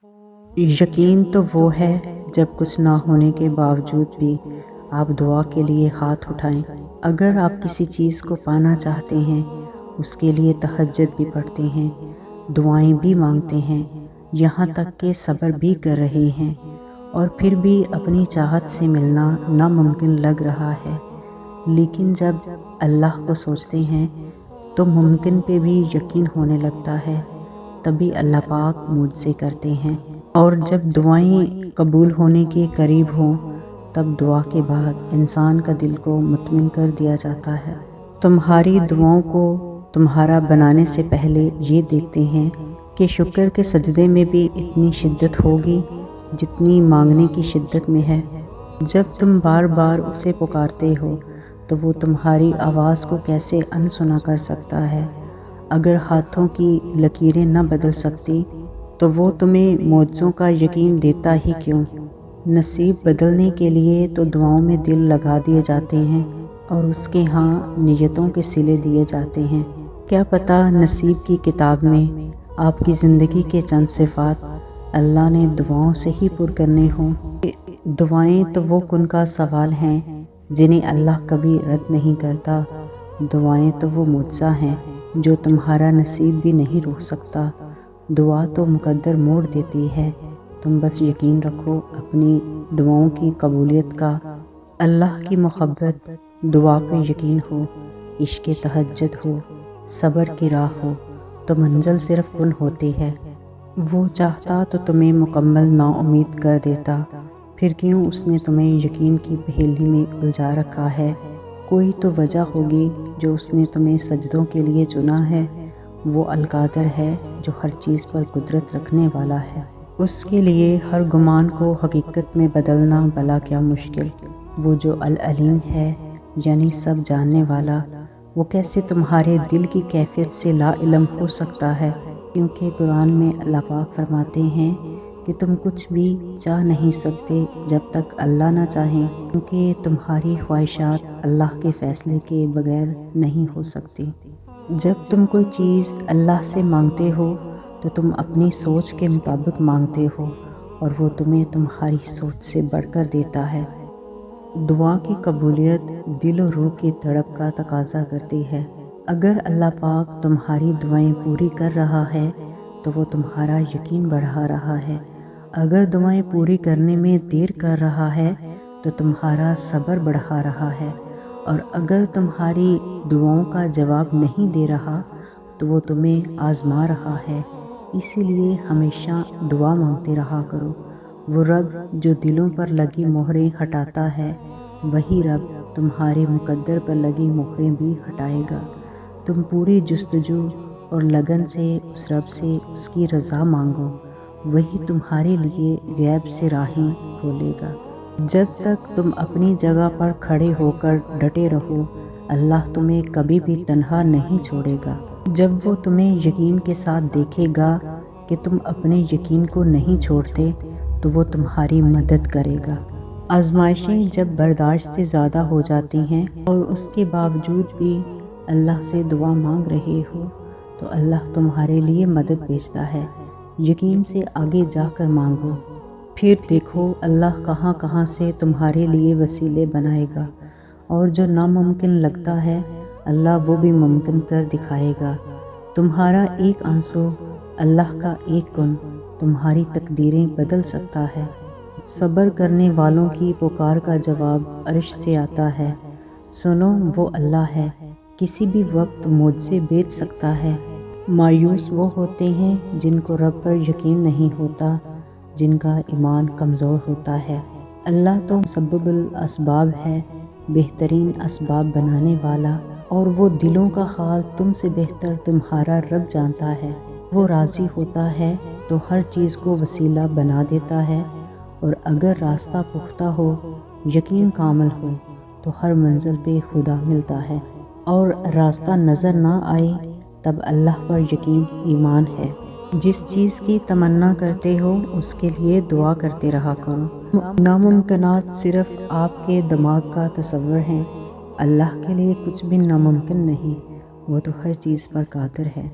یقین تو وہ ہے جب کچھ نہ ہونے کے باوجود بھی آپ دعا کے لیے ہاتھ اٹھائیں۔ اگر آپ کسی چیز کو پانا چاہتے ہیں، اس کے لیے تہجد بھی پڑھتے ہیں، دعائیں بھی مانگتے ہیں، یہاں تک کہ صبر بھی کر رہے ہیں، اور پھر بھی اپنی چاہت سے ملنا ناممکن لگ رہا ہے، لیکن جب اللہ کو سوچتے ہیں تو ممکن پہ بھی یقین ہونے لگتا ہے۔ تبھی اللہ پاک معجزے کرتے ہیں، اور جب دعائیں قبول ہونے کے قریب ہوں تب دعا کے بعد انسان کا دل کو مطمئن کر دیا جاتا ہے۔ تمہاری دعاؤں کو تمہارا بنانے سے پہلے یہ دیکھتے ہیں کہ شکر کے سجدے میں بھی اتنی شدت ہوگی جتنی مانگنے کی شدت میں ہے۔ جب تم بار بار اسے پکارتے ہو تو وہ تمہاری آواز کو کیسے انسنا کر سکتا ہے؟ اگر ہاتھوں کی لکیریں نہ بدل سکتی تو وہ تمہیں معجزوں کا یقین دیتا ہی کیوں؟ نصیب بدلنے کے لیے تو دعاؤں میں دل لگا دیے جاتے ہیں اور اس کے ہاں نیتوں کے صلے دیے جاتے ہیں۔ کیا پتہ نصیب کی کتاب میں آپ کی زندگی کے چند صفات اللہ نے دعاؤں سے ہی پر کرنے ہوں۔ دعائیں تو وہ کن کا سوال ہیں جنہیں اللہ کبھی رد نہیں کرتا۔ دعائیں تو وہ معجزہ ہیں جو تمہارا نصیب بھی نہیں روک سکتا۔ دعا تو مقدر موڑ دیتی ہے، تم بس یقین رکھو اپنی دعاؤں کی قبولیت کا۔ اللہ کی محبت، دعا پہ یقین ہو، عشق تہجد ہو، صبر کی راہ ہو تو منزل صرف کن ہوتی ہے۔ وہ چاہتا تو تمہیں مکمل نا امید کر دیتا، پھر کیوں اس نے تمہیں یقین کی پہیلی میں الجھا رکھا ہے؟ کوئی تو وجہ ہوگی جو اس نے تمہیں سجدوں کے لیے چنا ہے۔ وہ القادر ہے جو ہر چیز پر قدرت رکھنے والا ہے، اس کے لیے ہر گمان کو حقیقت میں بدلنا بھلا کیا مشکل۔ وہ جو العلیم ہے یعنی سب جاننے والا، وہ کیسے تمہارے دل کی کیفیت سے لا علم ہو سکتا ہے؟ کیونکہ قرآن میں اللہ پاک فرماتے ہیں کہ تم کچھ بھی چاہ نہیں سکتے جب تک اللہ نہ چاہیں، کیونکہ تمہاری خواہشات اللہ کے فیصلے کے بغیر نہیں ہو سکتی۔ جب تم کوئی چیز اللہ سے مانگتے ہو تو تم اپنی سوچ کے مطابق مانگتے ہو، اور وہ تمہیں تمہاری سوچ سے بڑھ کر دیتا ہے۔ دعا کی قبولیت دل و روح کی تڑپ کا تقاضا کرتی ہے۔ اگر اللہ پاک تمہاری دعائیں پوری کر رہا ہے تو وہ تمہارا یقین بڑھا رہا ہے۔ اگر دعائیں پوری کرنے میں دیر کر رہا ہے تو تمہارا صبر بڑھا رہا ہے، اور اگر تمہاری دعاؤں کا جواب نہیں دے رہا تو وہ تمہیں آزما رہا ہے۔ اسی لیے ہمیشہ دعا مانگتے رہا کرو۔ وہ رب جو دلوں پر لگی مہریں ہٹاتا ہے، وہی رب تمہارے مقدر پر لگی مہریں بھی ہٹائے گا۔ تم پوری جستجو اور لگن سے اس رب سے اس کی رضا مانگو، وہی تمہارے لیے غیب سے راہیں کھولے گا۔ جب تک تم اپنی جگہ پر کھڑے ہو کر ڈٹے رہو، اللہ تمہیں کبھی بھی تنہا نہیں چھوڑے گا۔ جب وہ تمہیں یقین کے ساتھ دیکھے گا کہ تم اپنے یقین کو نہیں چھوڑتے تو وہ تمہاری مدد کرے گا۔ آزمائشیں جب برداشت سے زیادہ ہو جاتی ہیں اور اس کے باوجود بھی اللہ سے دعا مانگ رہے ہو تو اللہ تمہارے لیے مدد بھیجتا ہے۔ یقین سے آگے جا کر مانگو، پھر دیکھو اللہ کہاں کہاں سے تمہارے لیے وسیلے بنائے گا، اور جو ناممکن لگتا ہے اللہ وہ بھی ممکن کر دکھائے گا۔ تمہارا ایک آنسو، اللہ کا ایک کن، تمہاری تقدیریں بدل سکتا ہے۔ صبر کرنے والوں کی پکار کا جواب عرش سے آتا ہے۔ سنو، وہ اللہ ہے، کسی بھی وقت معجزے بھیج سکتا ہے۔ مایوس وہ ہوتے ہیں جن کو رب پر یقین نہیں ہوتا، جن کا ایمان کمزور ہوتا ہے۔ اللہ تو مسبب الاسباب ہے، بہترین اسباب بنانے والا، اور وہ دلوں کا حال تم سے بہتر تمہارا رب جانتا ہے۔ وہ راضی ہوتا ہے تو ہر چیز کو وسیلہ بنا دیتا ہے، اور اگر راستہ پختہ ہو، یقین کامل ہو تو ہر منزل پہ خدا ملتا ہے، اور راستہ نظر نہ آئے تب اللہ پر یقین ایمان ہے۔ جس چیز کی تمنا کرتے ہو اس کے لیے دعا کرتے رہا کرو۔ ناممکنات صرف آپ کے دماغ کا تصور ہیں، اللہ کے لیے کچھ بھی ناممکن نہیں، وہ تو ہر چیز پر قادر ہے۔